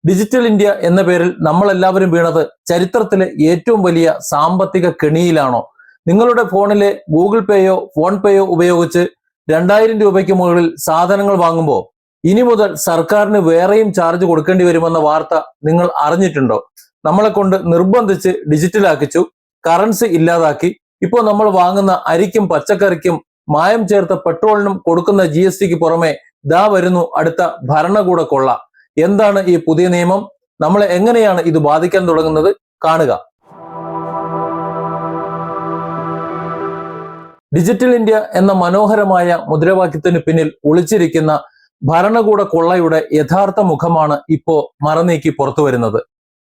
Digital India എന്ന പേരിൽ നമ്മളെല്ലാവരും വീണത് ചരിത്രത്തിലെ ഏറ്റവും വലിയ സാമ്പത്തിക കെണിയിലാണോ? നിങ്ങളുടെ ഫോണിലെ ഗൂഗിൾ പേയോ ഫോൺ പേയോ ഉപയോഗിച്ച് 2000 രൂപയ്ക്ക് മുകളിൽ സാധനങ്ങൾ വാങ്ങുമ്പോൾ ഇനി മുതൽ സർക്കാരിന് വേറെയും ചാർജ് കൊടുക്കേണ്ടി വരുമെന്ന വാർത്ത നിങ്ങൾ അറിഞ്ഞിട്ടുണ്ടോ? നമ്മളെ കൊണ്ട് നിർബന്ധിച്ച് ഡിജിറ്റലാക്കിച്ചു, കറൻസി ഇല്ലാതാക്കി. ഇപ്പോൾ നമ്മൾ വാങ്ങുന്ന അരിക്കും പച്ചക്കറിക്കും മായം ചേർത്ത പെട്രോളിനും കൊടുക്കുന്ന GSTക്ക് പുറമെ ദാ വരുന്നു അടുത്ത ഭരണകൂട കൊള്ള. എന്താണ് ഈ പുതിയ നിയമം? നമ്മളെ എങ്ങനെയാണ് ഇത് ബാധിക്കാൻ തുടങ്ങുന്നത്? കാണുക. ഡിജിറ്റൽ ഇന്ത്യ എന്ന മനോഹരമായ മുദ്രാവാക്യത്തിന് പിന്നിൽ ഒളിച്ചിരിക്കുന്ന ഭരണകൂട കൊള്ളയുടെ യഥാർത്ഥ മുഖമാണ് ഇപ്പോ മറനീക്കി പുറത്തു വരുന്നത്.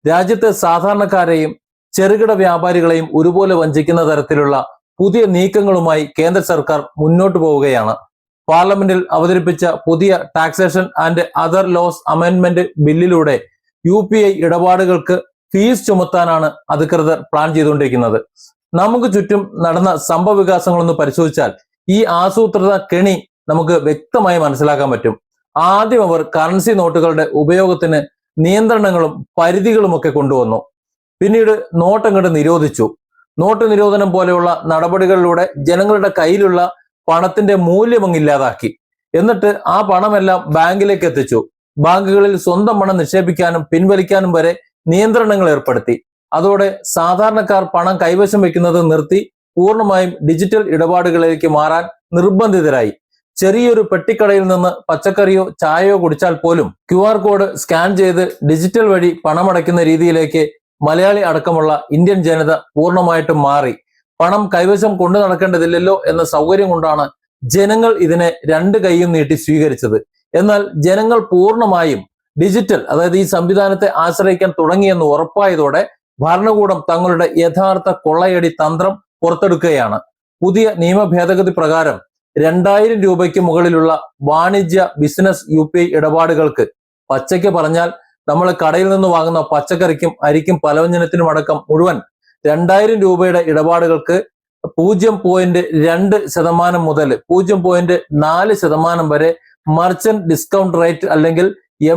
രാജ്യത്തെ സാധാരണക്കാരെയും ചെറുകിട വ്യാപാരികളെയും ഒരുപോലെ വഞ്ചിക്കുന്ന തരത്തിലുള്ള പുതിയ നീക്കങ്ങളുമായി കേന്ദ്ര സർക്കാർ മുന്നോട്ട് പോവുകയാണ്. പാർലമെന്റിൽ അവതരിപ്പിച്ച പുതിയ taxation and other laws amendment ബില്ലിലൂടെ UPI ഇടപാടുകൾക്ക് ഫീസ് ചുമത്താനാണ് അധികൃതർ പ്ലാൻ ചെയ്തുകൊണ്ടിരിക്കുന്നത്. നമുക്ക് ചുറ്റും നടന്ന സംഭവ വികാസങ്ങളൊന്ന് പരിശോധിച്ചാൽ ഈ ആസൂത്രിത കെണി നമുക്ക് വ്യക്തമായി മനസ്സിലാക്കാൻ പറ്റും. ആദ്യം അവർ കറൻസി നോട്ടുകളുടെ ഉപയോഗത്തിന് നിയന്ത്രണങ്ങളും പരിധികളുമൊക്കെ കൊണ്ടുവന്നു. പിന്നീട് നോട്ടങ്ങോട്ട് നിരോധിച്ചു. നോട്ട് നിരോധനം പോലെയുള്ള നടപടികളിലൂടെ ജനങ്ങളുടെ കയ്യിലുള്ള പണത്തിന്റെ മൂല്യം അങ്ങ് ഇല്ലാതാക്കി. എന്നിട്ട് ആ പണമെല്ലാം ബാങ്കിലേക്ക് എത്തിച്ചു. ബാങ്കുകളിൽ സ്വന്തം പണം നിക്ഷേപിക്കാനും പിൻവലിക്കാനും വരെ നിയന്ത്രണങ്ങൾ ഏർപ്പെടുത്തി. അതോടെ സാധാരണക്കാർ പണം കൈവശം വെക്കുന്നത് നിർത്തി പൂർണ്ണമായും ഡിജിറ്റൽ ഇടപാടുകളിലേക്ക് മാറാൻ നിർബന്ധിതരായി. ചെറിയൊരു പെട്ടിക്കടയിൽ നിന്ന് പച്ചക്കറിയോ ചായയോ കുടിച്ചാൽ പോലും QR കോഡ് സ്കാൻ ചെയ്ത് ഡിജിറ്റൽ വഴി പണമടയ്ക്കുന്ന രീതിയിലേക്ക് മലയാളി അടക്കമുള്ള ഇന്ത്യൻ ജനത പൂർണ്ണമായിട്ടും മാറി. പണം കൈവശം കൊണ്ടു നടക്കേണ്ടതില്ലല്ലോ എന്ന സൗകര്യം കൊണ്ടാണ് ജനങ്ങൾ ഇതിനെ രണ്ട് കൈയും നീട്ടി സ്വീകരിച്ചത്. എന്നാൽ ജനങ്ങൾ പൂർണ്ണമായും ഡിജിറ്റൽ, അതായത് ഈ സംവിധാനത്തെ ആശ്രയിക്കാൻ തുടങ്ങിയെന്ന് ഉറപ്പായതോടെ ഭരണകൂടം തങ്ങളുടെ യഥാർത്ഥ കൊള്ളയടി തന്ത്രം പുറത്തെടുക്കുകയാണ്. പുതിയ നിയമ ഭേദഗതി പ്രകാരം 2000 രൂപയ്ക്ക് മുകളിലുള്ള വാണിജ്യ ബിസിനസ് UPI ഇടപാടുകൾക്ക്, പച്ചയ്ക്ക് പറഞ്ഞാൽ നമ്മൾ കടയിൽ നിന്ന് വാങ്ങുന്ന പച്ചക്കറിക്കും അരിക്കും പലവ്യഞ്ജനത്തിനും അടക്കം മുഴുവൻ 2000 രൂപയുടെ ഇടപാടുകൾക്ക് 0.2% മുതൽ 0.4% വരെ മർച്ചന്റ് ഡിസ്കൗണ്ട് റേറ്റ് അല്ലെങ്കിൽ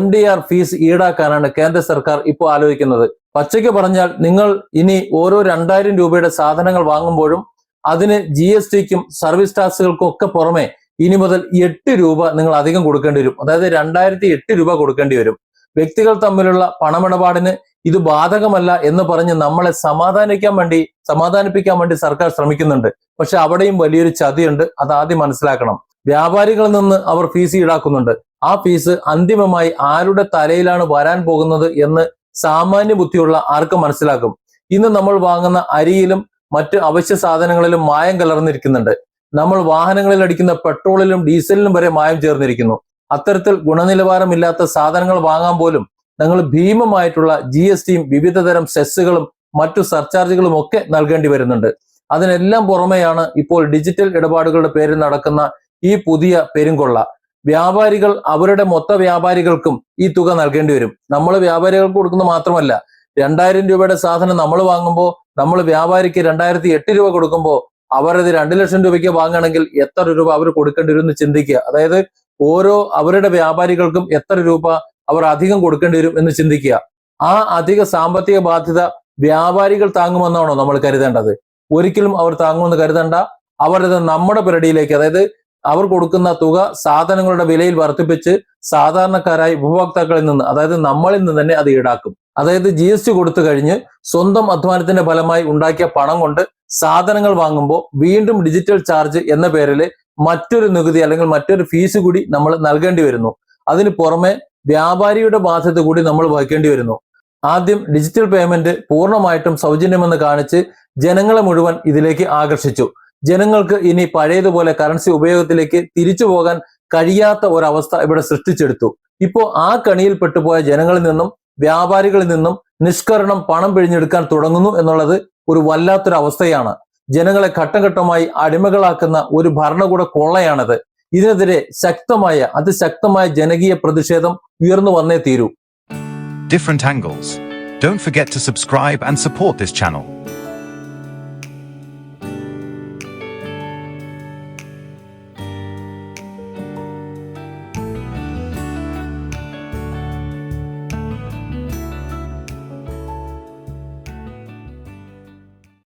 MDR ഫീസ് ഈടാക്കാനാണ് കേന്ദ്ര സർക്കാർ ഇപ്പോൾ ആലോചിക്കുന്നത്. പച്ചയ്ക്ക് പറഞ്ഞാൽ നിങ്ങൾ ഇനി ഓരോ 2000 രൂപയുടെ സാധനങ്ങൾ വാങ്ങുമ്പോഴും അതിന് GSTക്കും സർവീസ് ടാക്സുകൾക്കും ഒക്കെ പുറമെ ഇനി മുതൽ 8 രൂപ നിങ്ങൾ അധികം കൊടുക്കേണ്ടി വരും. അതായത് 2008 രൂപ കൊടുക്കേണ്ടി വരും. വ്യക്തികൾ തമ്മിലുള്ള പണമിടപാടിന് ഇത് ബാധകമല്ല എന്ന് പറഞ്ഞ് നമ്മളെ സമാധാനിപ്പിക്കാൻ വേണ്ടി സർക്കാർ ശ്രമിക്കുന്നുണ്ട്. പക്ഷെ അവിടെയും വലിയൊരു ചതിയുണ്ട്. അത് ആദ്യം മനസ്സിലാക്കണം. വ്യാപാരികളിൽ നിന്ന് അവർ ഫീസ് ഈടാക്കുന്നുണ്ട്. ആ ഫീസ് അന്തിമമായി ആരുടെ തലയിലാണ് വരാൻ പോകുന്നത് എന്ന് സാമാന്യ ബുദ്ധിയുള്ള ആർക്കും മനസ്സിലാക്കും. ഇന്ന് നമ്മൾ വാങ്ങുന്ന അരിയിലും മറ്റ് അവശ്യ സാധനങ്ങളിലും മായം കലർന്നിരിക്കുന്നുണ്ട്. നമ്മൾ വാഹനങ്ങളിൽ അടിക്കുന്ന പെട്രോളിലും ഡീസലിലും വരെ മായം ചേർന്നിരിക്കുന്നു. അത്തരത്തിൽ ഗുണനിലവാരമില്ലാത്ത സാധനങ്ങൾ വാങ്ങാൻ പോലും നിങ്ങൾ ഭീമമായിട്ടുള്ള GSTയും വിവിധ തരം സെസ്സുകളും മറ്റു സർചാർജുകളും ഒക്കെ നൽകേണ്ടി വരുന്നുണ്ട്. അതിനെല്ലാം പുറമെയാണ് ഇപ്പോൾ ഡിജിറ്റൽ ഇടപാടുകളുടെ പേരിൽ നടക്കുന്ന ഈ പുതിയ പെരുങ്കൊള്ള. വ്യാപാരികൾ അവരുടെ മൊത്ത വ്യാപാരികൾക്കും ഈ തുക നൽകേണ്ടി വരും. നമ്മൾ വ്യാപാരികൾക്ക് കൊടുക്കുന്ന മാത്രമല്ല, 2000 രൂപയുടെ സാധനം നമ്മൾ വാങ്ങുമ്പോൾ നമ്മൾ വ്യാപാരിക്ക് 2008 രൂപ കൊടുക്കുമ്പോൾ അവരത് 2 ലക്ഷം രൂപയ്ക്ക് വാങ്ങുകയാണെങ്കിൽ എത്ര രൂപ അവർ കൊടുക്കേണ്ടി വരും എന്ന് ചിന്തിക്കുക. അതായത് ഓരോ അവരുടെ വ്യാപാരികൾക്കും എത്ര രൂപ അവർ അധികം കൊടുക്കേണ്ടി വരും എന്ന് ചിന്തിക്കുക. ആ അധിക സാമ്പത്തിക ബാധ്യത വ്യാപാരികൾ താങ്ങുമെന്നാണോ നമ്മൾ കരുതേണ്ടത്? ഒരിക്കലും അവർ താങ്ങുമെന്ന് കരുതണ്ട. അവരത് നമ്മുടെ പിരടിയിലേക്ക്, അതായത് അവർ കൊടുക്കുന്ന തുക സാധനങ്ങളുടെ വിലയിൽ വർദ്ധിപ്പിച്ച് സാധാരണക്കാരായ ഉപഭോക്താക്കളിൽ നിന്ന്, അതായത് നമ്മളിൽ നിന്ന് തന്നെ അത് ഈടാക്കും. അതായത് GST കൊടുത്തു കഴിഞ്ഞ് സ്വന്തം അധ്വാനത്തിന്റെ ഫലമായി ഉണ്ടാക്കിയ പണം കൊണ്ട് സാധനങ്ങൾ വാങ്ങുമ്പോൾ വീണ്ടും ഡിജിറ്റൽ ചാർജ് എന്ന പേരിൽ മറ്റൊരു നികുതി അല്ലെങ്കിൽ മറ്റൊരു ഫീസ് കൂടി നമ്മൾ നൽകേണ്ടി വരുന്നു. അതിന് പുറമെ വ്യാപാരിയുടെ ബാധ്യത കൂടി നമ്മൾ വഹിക്കേണ്ടി വരുന്നു. ആദ്യം ഡിജിറ്റൽ പേയ്മെന്റ് പൂർണ്ണമായിട്ടും സൗജന്യമെന്ന് കാണിച്ച് ജനങ്ങളെ മുഴുവൻ ഇതിലേക്ക് ആകർഷിച്ചു. ജനങ്ങൾക്ക് ഇനി പഴയതുപോലെ കറൻസി ഉപയോഗത്തിലേക്ക് തിരിച്ചു പോകാൻ കഴിയാത്ത ഒരവസ്ഥ ഇവിടെ സൃഷ്ടിച്ചെടുത്തു. ഇപ്പോൾ ആ കണിയിൽ പെട്ടുപോയ ജനങ്ങളിൽ നിന്നും വ്യാപാരികളിൽ നിന്നും നിഷ്കരണം പണം പിഴിഞ്ഞെടുക്കാൻ തുടങ്ങുന്നു എന്നുള്ളത് ഒരു വല്ലാത്തൊരു അവസ്ഥയാണ്. ജനങ്ങളെ ഘട്ടം ഘട്ടമായി അടിമകളാക്കുന്ന ഒരു ഭരണകൂട കൊള്ളയാണത്. ഇതിനെതിരെ അതിശക്തമായ ജനകീയ പ്രതിഷേധം ഉയർന്നു വന്നേ തീരൂ. Different angles. Don't forget to subscribe and support this channel.